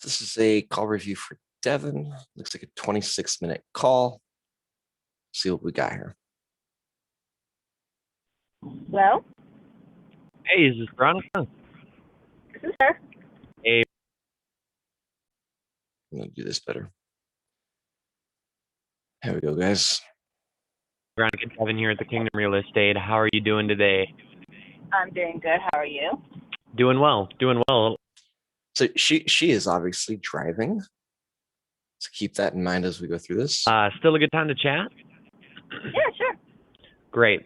This is a call review for Devon. Looks like a 26-minute call. See what we got here. Well, Hey, is this Veronica? this is her. Hey, I'm going to do this better. Here we go, guys. Veronica, Devon here at the Kingdom Real Estate. How are you doing today? I'm doing good. How are you? Doing well, doing well. So she is obviously driving. So keep that in mind as we go through this. Still a good time to chat? Yeah, sure. Great.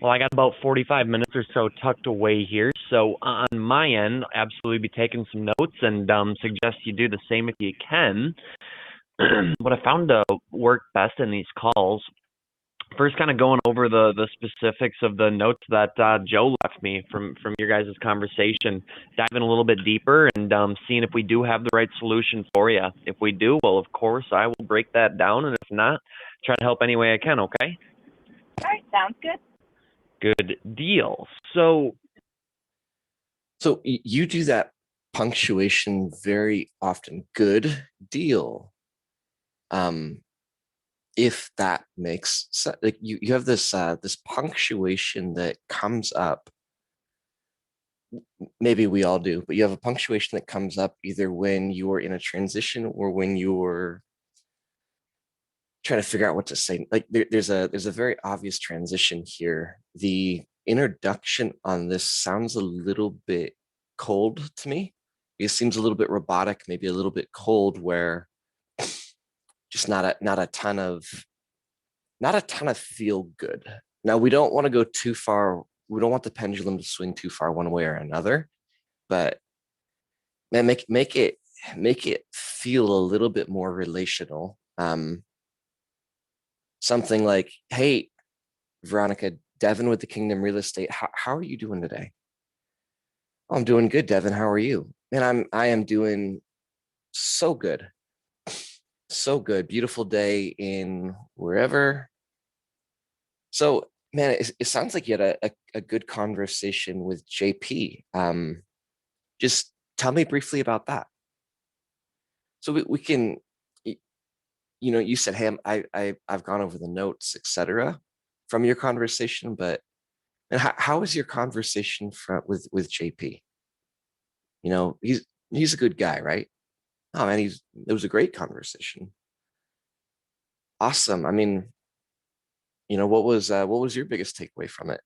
Well, I got about 45 minutes or so tucked away here. So on my end, absolutely be taking some notes and suggest you do the same if you can. What I found to work best in these calls, first kind of going over the specifics of the notes that Joe left me from your guys' conversation, diving a little bit deeper and seeing if we do have the right solution for you. If we do, well, of course, I will break that down, and if not, try to help any way I can, okay? All right, sounds good. Good deal. So you do that punctuation very often. Good deal. If that makes sense, like you have this this punctuation that comes up. Maybe we all do, but you have a punctuation that comes up either when you're in a transition or when you're trying to figure out what to say. Like there's a very obvious transition here. The introduction on this sounds a little bit cold to me. It seems a little bit robotic, maybe a little bit cold, where just not a ton of feel good. Now we don't want to go too far. We don't want the pendulum to swing too far one way or another, but man, make it feel a little bit more relational. Something like, hey, Veronica, Devon with the Kingdom Real Estate. How are you doing today? Oh, I'm doing good, Devon. How are you? Man, I am doing so good. So good. Beautiful day in wherever. So, man, it sounds like you had a good conversation with JP. Just tell me briefly about that. So we can, you said, hey, I've gone over the notes, etc., from your conversation, but and how was your conversation with JP? He's a good guy, right? Oh man, it was a great conversation. Awesome. I mean, what was your biggest takeaway from it?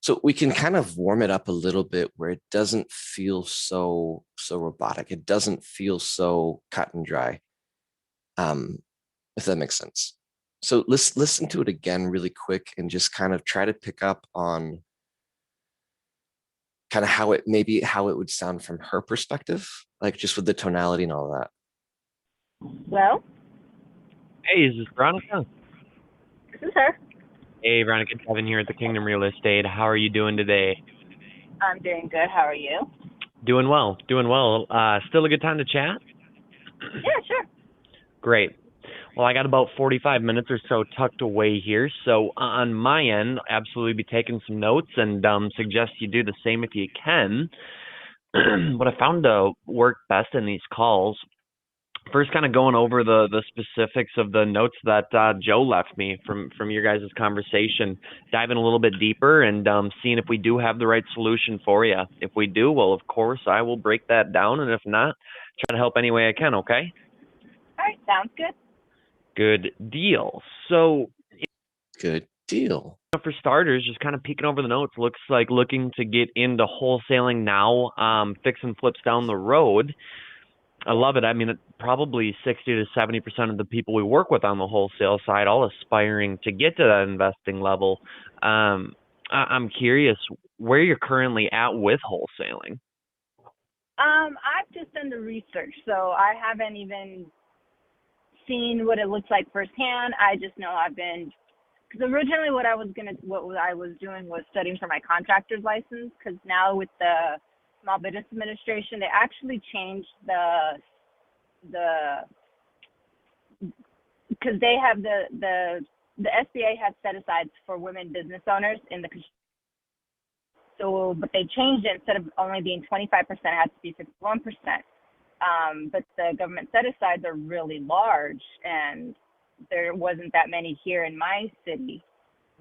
So we can kind of warm it up a little bit where it doesn't feel so robotic. It doesn't feel so cut and dry. If that makes sense. So let's listen to it again really quick and just kind of try to pick up on kind of how it would sound from her perspective, like just with the tonality and all that. Well, hey, is this Veronica? this is her. Hey, Veronica, Devon here at the Kingdom Real Estate. How are you doing today? I'm doing good. How are you? Doing well, doing well. Still a good time to chat? Yeah, sure. Great. Well, I got about 45 minutes or so tucked away here. So on my end, absolutely be taking some notes and suggest you do the same if you can. What I found to work best in these calls, first kind of going over the specifics of the notes that Joe left me from your guys' conversation, diving a little bit deeper and seeing if we do have the right solution for you. If we do, well, of course, I will break that down. And if not, try to help any way I can, okay? All right, sounds good. Good deal. So, Good deal. for starters, just kind of peeking over the notes, looks like looking to get into wholesaling now, fix and flips down the road. I love it. I mean, probably 60 to 70% of the people we work with on the wholesale side, all aspiring to get to that investing level. I'm curious where you're currently at with wholesaling. I've just done the research, so I haven't even seen what it looks like firsthand. I just know because originally what I was doing was studying for my contractor's license, because now with the Small Business Administration, they actually changed because they have the SBA has set aside for women business owners in the but they changed it. Instead of only being 25%, it has to be 51%. But the government set-asides are really large, and there wasn't that many here in my city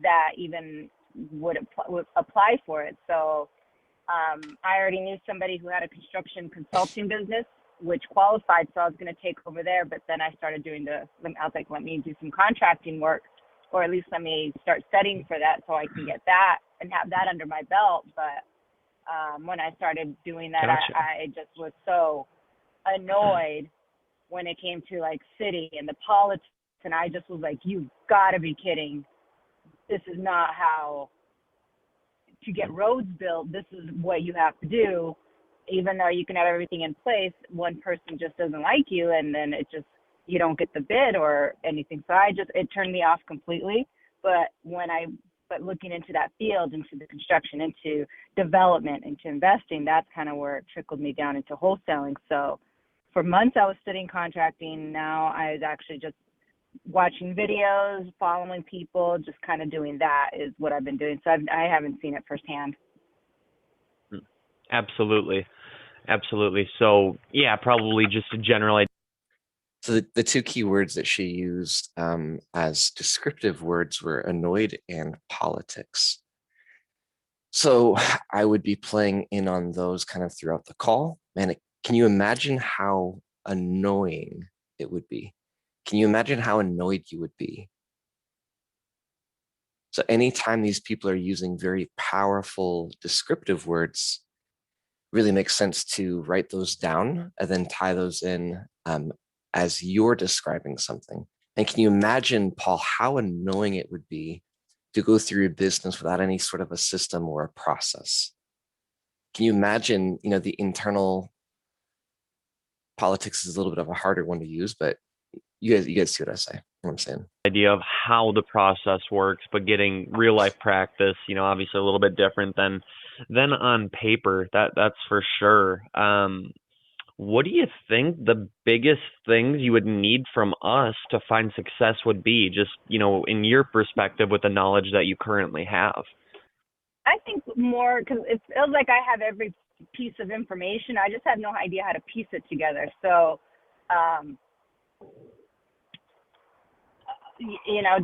that even would apply for it. So I already knew somebody who had a construction consulting business, which qualified, so I was going to take over there. But then I started doing I was like, let me do some contracting work, or at least let me start studying for that so I can get that and have that under my belt. But when I started doing that, Gotcha. I just was so annoyed when it came to like city and the politics. And I just was like, you've got to be kidding. This is not how to get roads built. This is what you have to do. Even though you can have everything in place, one person just doesn't like you, and then you don't get the bid or anything. So it turned me off completely. But looking into that field, into the construction, into development, into investing, that's kind of where it trickled me down into wholesaling. So for months I was studying contracting. Now I was actually just watching videos, following people, just kind of doing that is what I've been doing. So I haven't seen it firsthand. Absolutely. Absolutely. So yeah, probably just a general idea. So the two key words that she used as descriptive words were annoyed and politics. So I would be playing in on those kind of throughout the call. Man, can you imagine how annoying it would be? Can you imagine how annoyed you would be? So anytime these people are using very powerful descriptive words, really makes sense to write those down and then tie those in as you're describing something. And can you imagine, Paul, how annoying it would be to go through your business without any sort of a system or a process? Can you imagine, the internal politics is a little bit of a harder one to use, but you guys see what I say, what I'm saying. Idea of how the process works, but getting real life practice, obviously a little bit different than on paper. That's for sure. What do you think the biggest things you would need from us to find success would be, just, in your perspective with the knowledge that you currently have? I think more, because it feels like I have every piece of information. I just have no idea how to piece it together. So,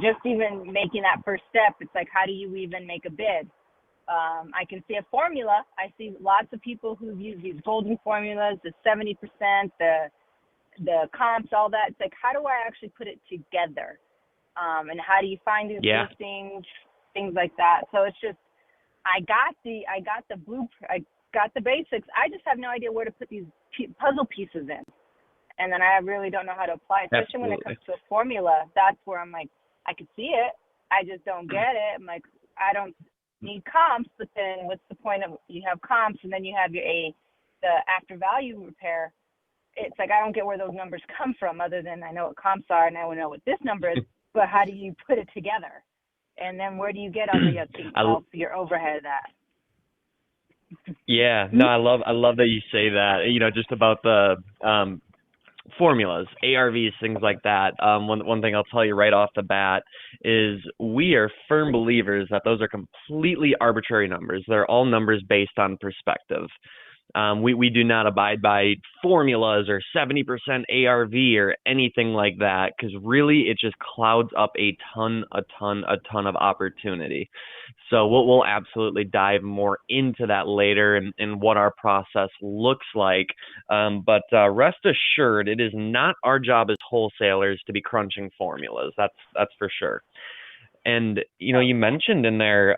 just even making that first step, it's like, how do you even make a bid? I can see a formula. I see lots of people who've used these golden formulas, the 70%, the comps, all that. It's like, how do I actually put it together? And how do you find these listings, things like that? So it's just, I got the blueprint, I got the basics. I just have no idea where to put these puzzle pieces in. And then I really don't know how to apply it, especially when it comes to a formula. That's where I'm like, I could see it, I just don't get it. I'm like, I don't need comps, but then what's the point of, you have comps and then you have the after value repair. It's like, I don't get where those numbers come from, other than I know what comps are and I know what this number is, but how do you put it together? And then where do you get all your overhead at? Yeah, no, I love that you say that, just about the formulas, ARVs, things like that. One thing I'll tell you right off the bat is we are firm believers that those are completely arbitrary numbers. They're all numbers based on perspective. We do not abide by formulas or 70% ARV or anything like that, because really it just clouds up a ton of opportunity. So we'll absolutely dive more into that later and what our process looks like. But rest assured, it is not our job as wholesalers to be crunching formulas. That's for sure. And you mentioned in there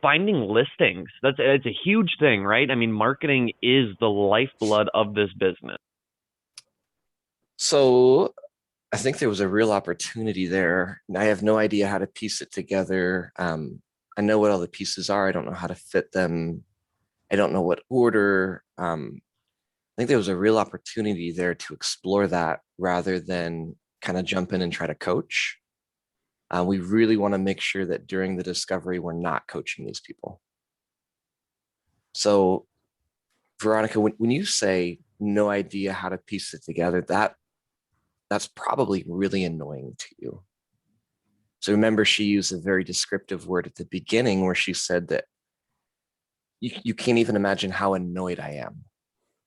finding listings. It's a huge thing, right? I mean, marketing is the lifeblood of this business. So I think there was a real opportunity there. I have no idea how to piece it together. I know what all the pieces are. I don't know how to fit them. I don't know what order. I think there was a real opportunity there to explore that rather than kind of jump in and try to coach. We really want to make sure that during the discovery, we're not coaching these people. So, Veronica, when you say no idea how to piece it together, that's probably really annoying to you. So remember, she used a very descriptive word at the beginning where she said that you can't even imagine how annoyed I am.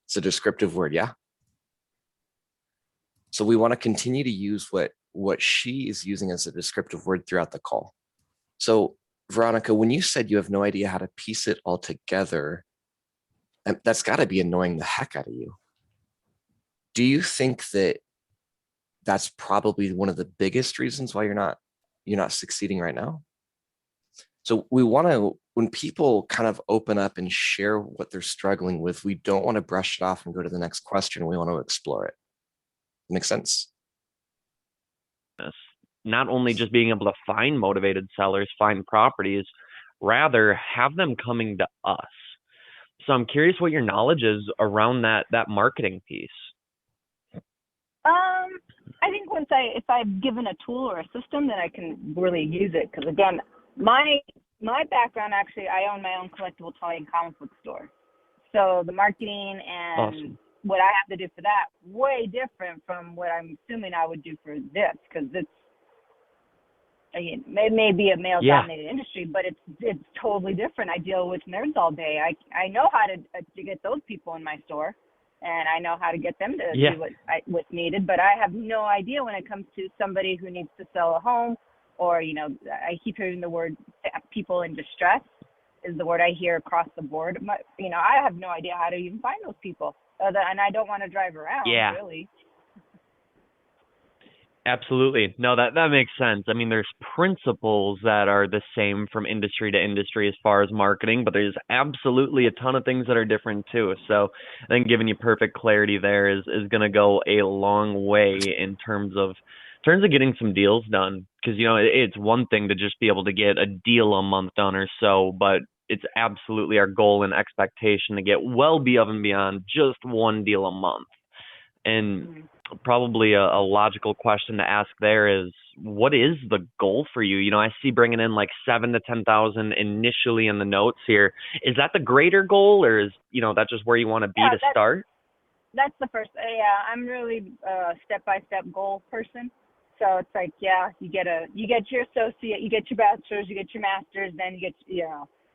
It's a descriptive word, yeah? So we want to continue to use what she is using as a descriptive word throughout the call. So Veronica, when you said you have no idea how to piece it all together, that's got to be annoying the heck out of you. Do you think that that's probably one of the biggest reasons why you're not succeeding right now? So we want to, when people kind of open up and share what they're struggling with, we don't want to brush it off and go to the next question. We want to explore it. Makes sense? Not only just being able to find motivated sellers, find properties, rather have them coming to us. So I'm curious what your knowledge is around that marketing piece. I think if I've given a tool or a system, then I can really use it. Because again, my background, actually, I own my own collectible toy and comic book store. So the marketing and Awesome. what I have to do for that, way different from what I'm assuming I would do for this. Because it's, again, it may be a male Yeah. dominated industry, but it's totally different. I deal with nerds all day. I know how to get those people in my store, and I know how to get them to Yeah. do what's needed, but I have no idea when it comes to somebody who needs to sell a home, or I keep hearing the word people in distress is the word I hear across the board. I have no idea how to even find those people, and I don't want to drive around, Yeah. really. Absolutely. No, that makes sense. I mean, there's principles that are the same from industry to industry as far as marketing, but there's absolutely a ton of things that are different too. So I think giving you perfect clarity there is going to go a long way in terms of getting some deals done. Because it's one thing to just be able to get a deal a month done or so, but it's absolutely our goal and expectation to get well above and beyond just one deal a month. And Mhm. probably a logical question to ask there is, what is the goal for you? I see bringing in like 7 to 10,000 initially in the notes here. Is that the greater goal, or is that just where you want to be Yeah, to start? that's the first. Yeah, I'm really a step-by-step goal person. So it's like, yeah, you get your associate, you get your bachelor's, you get your master's, then you get.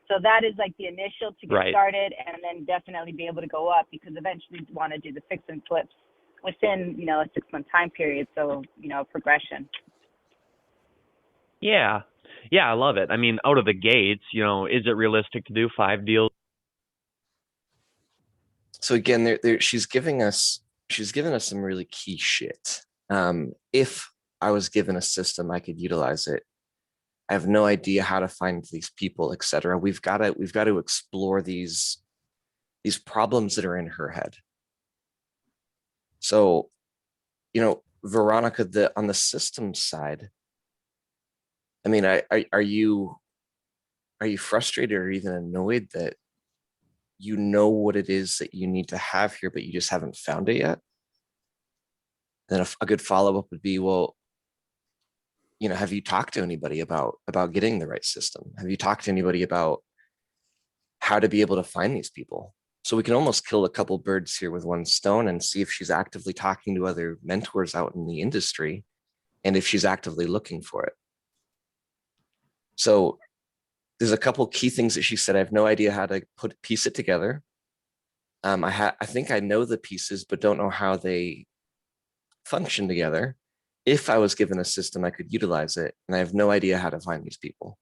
So that is like the initial to get Right. started, and then definitely be able to go up, because eventually you want to do the fix and flips within, a 6-month time period. So, progression. Yeah. Yeah, I love it. I mean, out of the gates, is it realistic to do 5 deals? So again, she's given us some really key shit. If I was given a system, I could utilize it. I have no idea how to find these people, etc. We've got to explore these problems that are in her head. So, Veronica, on the systems side, I mean, are you frustrated or even annoyed that you know what it is that you need to have here, but you just haven't found it yet? Then a good follow up would be, well, have you talked to anybody about getting the right system? Have you talked to anybody about how to be able to find these people? So we can almost kill a couple birds here with one stone and see if she's actively talking to other mentors out in the industry and if she's actively looking for it. So there's a couple key things that she said. I have no idea how to piece it together. I think I know the pieces, but don't know how they function together. If I was given a system, I could utilize it, and I have no idea how to find these people.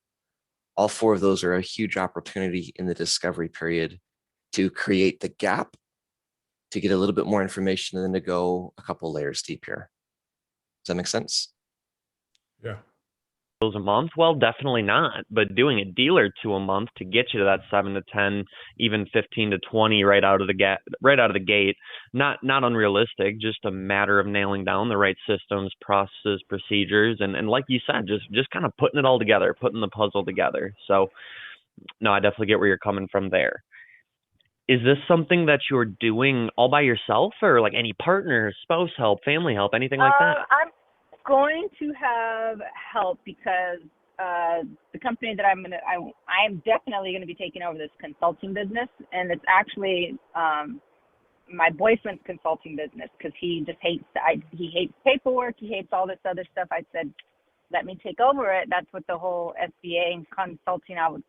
All four of those are a huge opportunity in the discovery period to create the gap, to get a little bit more information, and then to go a couple layers deep here. Does that make sense? Yeah. A month? Well, definitely not. But doing a deal or two a month to get you to that 7 to 10, even 15 to 20 right out of the gate, not unrealistic. Just a matter of nailing down the right systems, processes, procedures, and like you said, just kind of putting it all together, putting the puzzle together. So, no, I definitely get where you're coming from there. Is this something that you're doing all by yourself, or like any partner, spouse help, family help, anything like that? I'm going to have help, because the company that I am definitely going to be taking over this consulting business, and it's actually my boyfriend's consulting business, because he just he hates paperwork, he hates all this other stuff. I said, let me take over it. That's what the whole SBA and consulting I was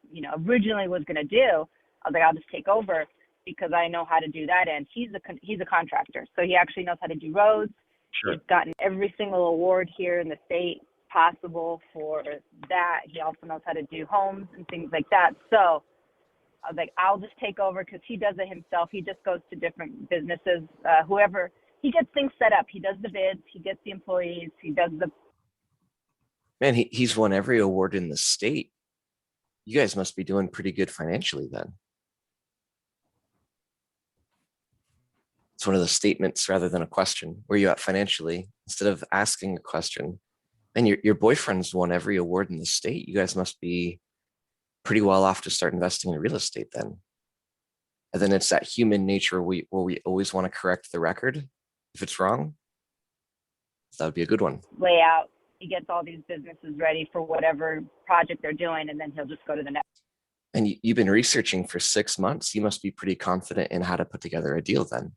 originally was going to do. I was like, I'll just take over, because I know how to do that. And he's a contractor, so he actually knows how to do roads. Sure. He's gotten every single award here in the state possible for that. He also knows how to do homes and things like that. So I was like, I'll just take over because he does it himself. He just goes to different businesses, whoever, he gets things set up. He does the bids, he gets the employees, he does the. Man, he's won every award in the state. You guys must be doing pretty good financially then. It's one of the statements rather than a question. Where you at financially? Instead of asking a question. And your boyfriend's won every award in the state. You guys must be pretty well off to start investing in real estate then. And then it's that human nature where we always want to correct the record if it's wrong. That would be a good one. Layout. He gets all these businesses ready for whatever project they're doing, and then he'll just go to the next. And you've been researching for 6 months. You must be pretty confident in how to put together a deal then.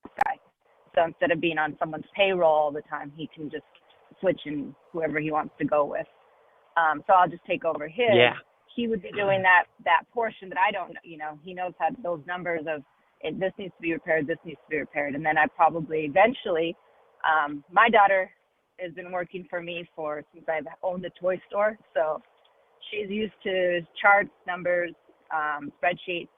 Guy. So instead of being on someone's payroll all the time, he can just switch in whoever he wants to go with. So I'll just take over his. Yeah. He would be doing that portion that I don't, he knows how those numbers of this needs to be repaired, this needs to be repaired. And then I probably eventually, my daughter has been working for me since I've owned the toy store. So she's used to charts, numbers, spreadsheets,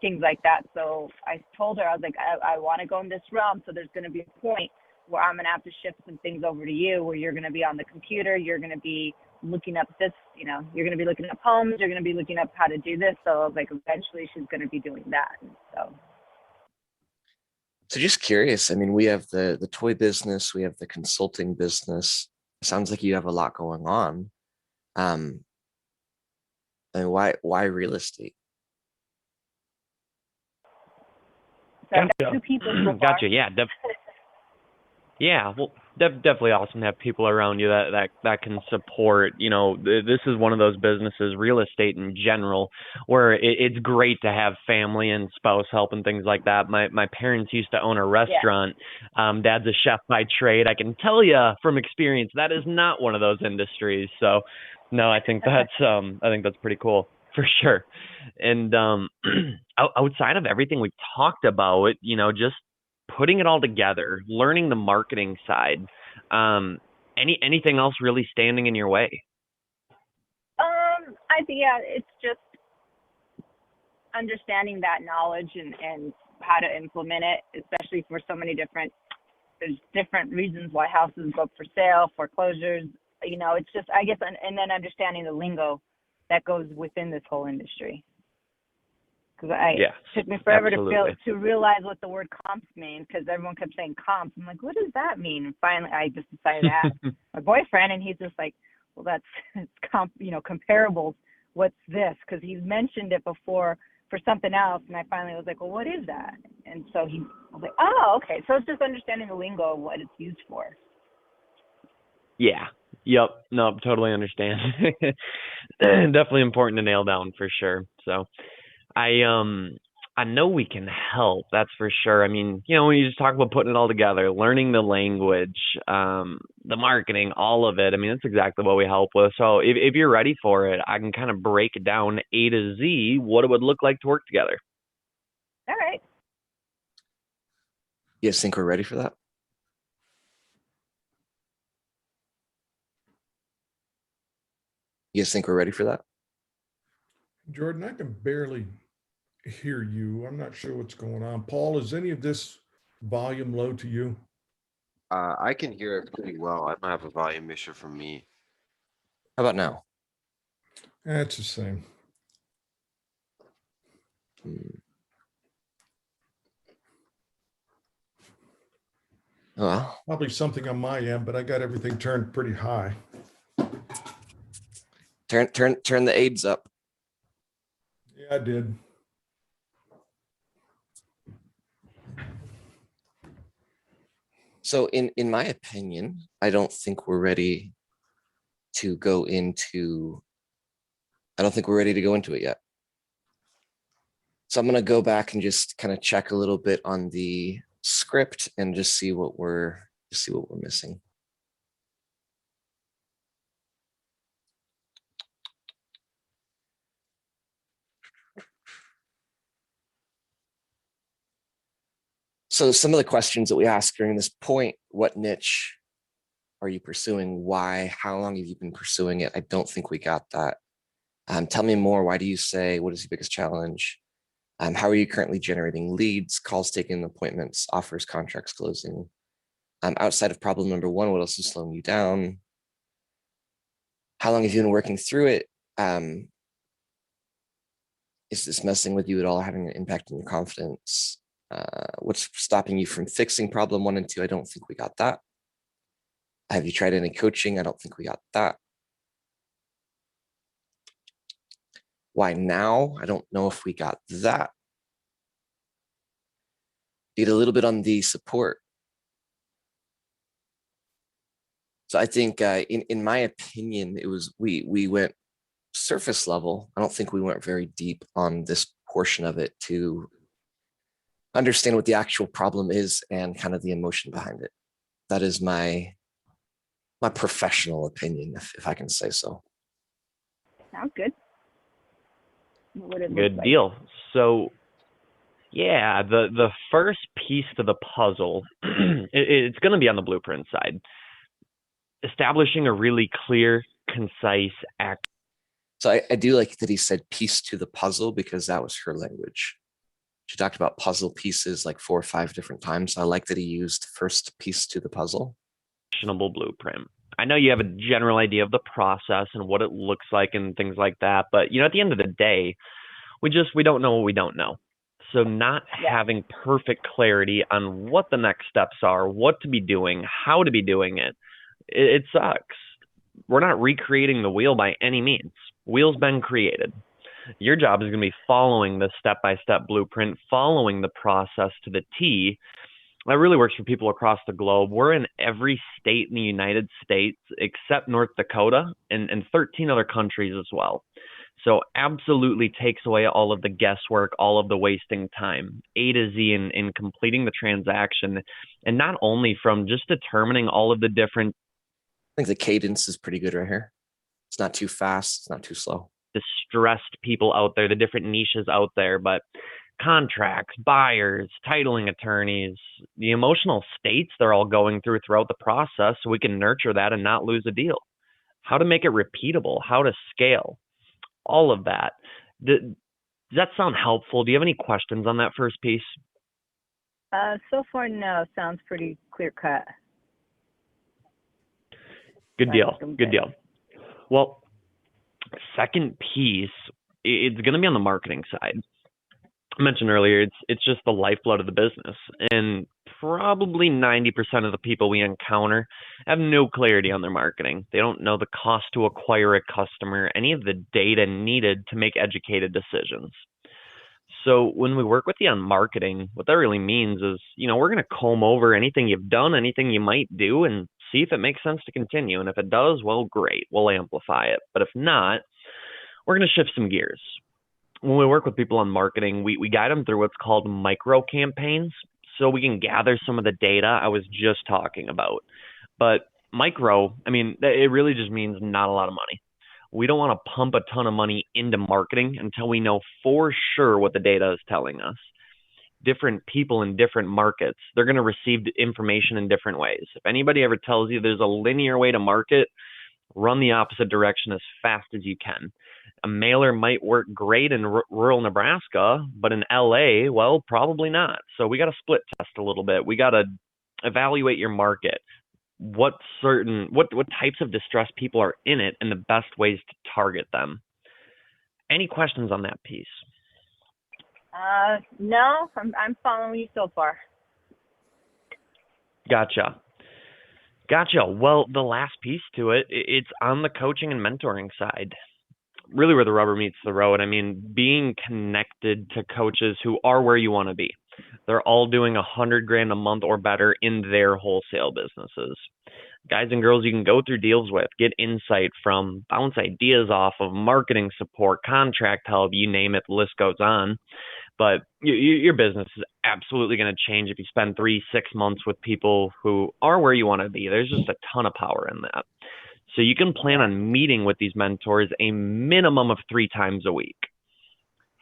things like that. So I told her, I was like, I want to go in this realm. So there's going to be a point where I'm going to have to shift some things over to you, where you're going to be on the computer. You're going to be looking up this, you're going to be looking up homes. You're going to be looking up how to do this. So I was like, eventually she's going to be doing that. So just curious. I mean, we have the toy business, we have the consulting business. It sounds like you have a lot going on. And why real estate? So I've got 2 people so far. Gotcha. Yeah. Yeah. Well, definitely awesome to have people around you that can support. This is one of those businesses, real estate in general, where it's great to have family and spouse help and things like that. My parents used to own a restaurant. Yeah. Dad's a chef by trade. I can tell you from experience that is not one of those industries. So, no, I think that's pretty cool for sure. And outside of everything we've talked about, just putting it all together, learning the marketing side, anything else really standing in your way? I think, it's just understanding that knowledge and how to implement it, especially for so many there's different reasons why houses go up for sale, foreclosures, it's just, I guess, and then understanding the lingo that goes within this whole industry. Because it took me forever to realize what the word comps mean, because everyone kept saying comps. I'm like, what does that mean? And finally, I just decided to ask my boyfriend, and he's just like, well, that's comparables. What's this? Because he's mentioned it before for something else, and I finally was like, well, what is that? And so I was like, oh, okay. So it's just understanding the lingo of what it's used for. Yeah. Yep. No, totally understand. Definitely important to nail down for sure. So I know we can help, that's for sure. I mean, when you just talk about putting it all together, learning the language, the marketing, all of it, I mean, that's exactly what we help with. So if you're ready for it, I can kind of break it down A to Z, what it would look like to work together. All right. You guys think we're ready for that? You guys think we're ready for that? Jordan, I can barely hear you. I'm not sure what's going on. Paul, is any of this volume low to you? I can hear it pretty well. I don't have a volume issue from me. How about now? It's the same. Well, probably something on my end, but I got everything turned pretty high. Turn the aids up. Yeah, I did. So in my opinion, I don't think we're ready to go into it yet. So I'm going to go back and just kind of check a little bit on the script and just see what we're missing. So some of the questions that we ask during this point: what niche are you pursuing? Why? How long have you been pursuing it? I don't think we got that. Tell me more. Why do you say? What is your biggest challenge? How are you currently generating leads, calls taken, appointments, offers, contracts closing? Outside of problem number one, what else is slowing you down? How long have you been working through it? Is this messing with you at all, having an impact on your confidence? What's stopping you from fixing problem one and two? I don't think we got that. Have you tried any coaching? I don't think we got that. Why now? I don't know if we got that. Did a little bit on the support. So I think in my opinion, it was we went surface level. I don't think we went very deep on this portion of it to understand what the actual problem is and kind of the emotion behind it. That is my professional opinion, if I can say so. Sounds good. What would it look Good like? deal. So yeah, the first piece to the puzzle, it's going to be on the blueprint side. Establishing a really clear, concise act. So I do like that he said piece to the puzzle, because that was her language. She talked about puzzle pieces like 4 or 5 different times. I like that he used first piece to the puzzle. Actionable blueprint. I know you have a general idea of the process and what it looks like and things like that, but at the end of the day, we don't know what we don't know. So not having perfect clarity on what the next steps are, what to be doing, how to be doing it sucks. We're not recreating the wheel by any means. Wheel's been created. Your job is going to be following the step-by-step blueprint, following the process to the T. That really works for people across the globe. We're in every state in the United States except North Dakota and 13 other countries as well. So absolutely takes away all of the guesswork, all of the wasting time, A to Z in completing the transaction. And not only from just determining all of the different. I think the cadence is pretty good right here. It's not too fast. It's not too slow. Distressed people out there, the different niches out there, but contracts, buyers, titling attorneys, the emotional states they're all going through throughout the process, so we can nurture that and not lose a deal. How to make it repeatable, how to scale, all of that. Does that sound helpful? Do you have any questions on that first piece? So far, no. Sounds pretty clear cut. Good deal. Good deal. Well, second piece, it's going to be on the marketing side. I mentioned earlier, it's just the lifeblood of the business. And probably 90% of the people we encounter have no clarity on their marketing. They don't know the cost to acquire a customer, any of the data needed to make educated decisions. So when we work with you on marketing, what that really means is, we're going to comb over anything you've done, anything you might do, and see if it makes sense to continue. And if it does, well, great, we'll amplify it. But if not, we're going to shift some gears. When we work with people on marketing, we guide them through what's called micro campaigns, so we can gather some of the data I was just talking about. But micro, it really just means not a lot of money. We don't want to pump a ton of money into marketing until we know for sure what the data is telling us. Different people in different markets, they're going to receive information in different ways. If anybody ever tells you there's a linear way to market, run the opposite direction as fast as you can. A mailer might work great in rural Nebraska, but in LA, well, probably not. So we got to split test a little bit. We got to evaluate your market. What types of distressed people are in it and the best ways to target them. Any questions on that piece? No, I'm following you so far. Gotcha. Well, the last piece to it's on the coaching and mentoring side. Really where the rubber meets the road. Being connected to coaches who are where you want to be. They're all doing $100,000 a month or better in their wholesale businesses. Guys and girls you can go through deals with, get insight from, bounce ideas off of, marketing support, contract help, you name it, the list goes on. But your business is absolutely going to change if you spend 3-6 months with people who are where you want to be. There's just a ton of power in that. So you can plan on meeting with these mentors a minimum of 3 times a week.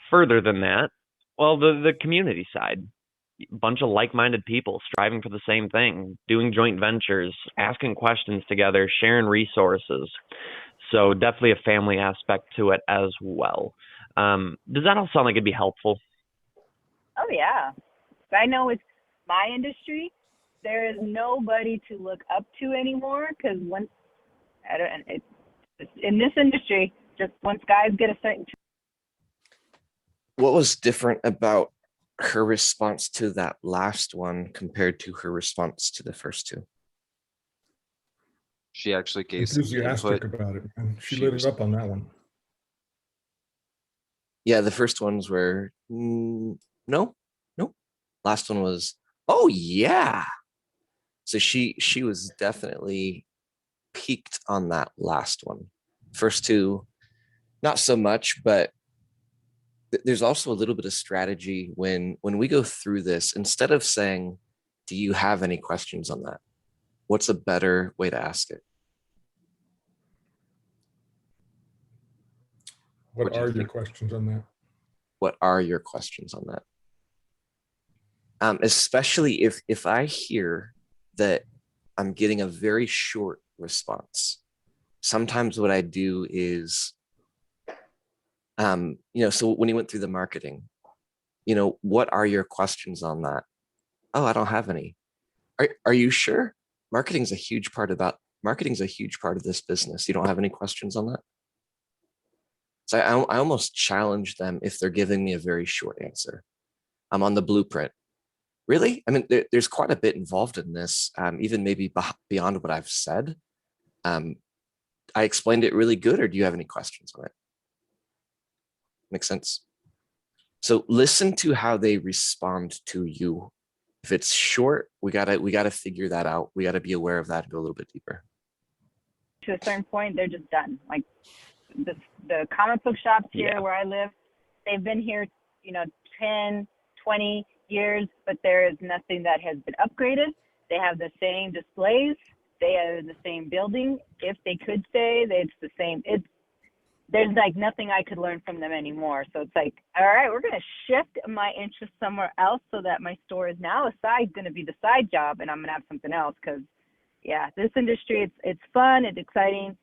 Further than that, well, the community side. bunch of like-minded people striving for the same thing, doing joint ventures, asking questions together, sharing resources. So definitely a family aspect to it as well. Does that all sound like it'd be helpful? Oh yeah. I know with my industry, there is nobody to look up to anymore because once I don't, it's in this industry, just once guys get a certain. What was different about her response to that last one compared to her response to the first two? She actually gave some Enthusiastic input. about it, and she She lit was it up on that one. Yeah, the first ones were no, no. Last one was, oh yeah. So she was definitely peaked on that last one. First two, not so much, but there's also a little bit of strategy when we go through this. Instead of saying, "Do you have any questions on that?" What's a better way to ask it? What What do you are your think? questions on that? What are your questions on that? Especially if I hear that I'm getting a very short response. Sometimes what I do is, so when you went through the marketing, what are your questions on that? Oh, I don't have any. Are you sure? Marketing's a huge part of this business. You don't have any questions on that? So I almost challenge them if they're giving me a very short answer. I'm on the blueprint. Really? I mean, there's quite a bit involved in this, even maybe beyond what I've said. Um, I explained it really good, or do you have any questions on it? Makes sense. So listen to how they respond to you. If it's short, we gotta figure that out. We gotta be aware of that and go a little bit deeper. To a certain point, they're just done. Like the comic book shops Yeah. here where I live, they've been here, 10, 20 years, but there is nothing that has been upgraded. They have the same displays. They have the same building. If they could say that it's the same, there's like nothing I could learn from them anymore. So it's like, all right, we're going to shift my interest somewhere else so that my store is now going to be the side job, and I'm going to have something else. Because yeah, this industry, it's fun, it's exciting,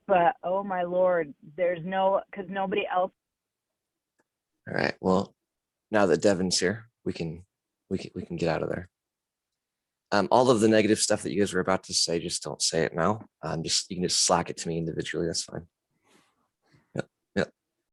but oh my Lord, because nobody else. All right. Well, now that Devon's here, we can get out of there. All of the negative stuff that you guys were about to say, just don't say it now. Just you can just slack it to me individually. That's fine.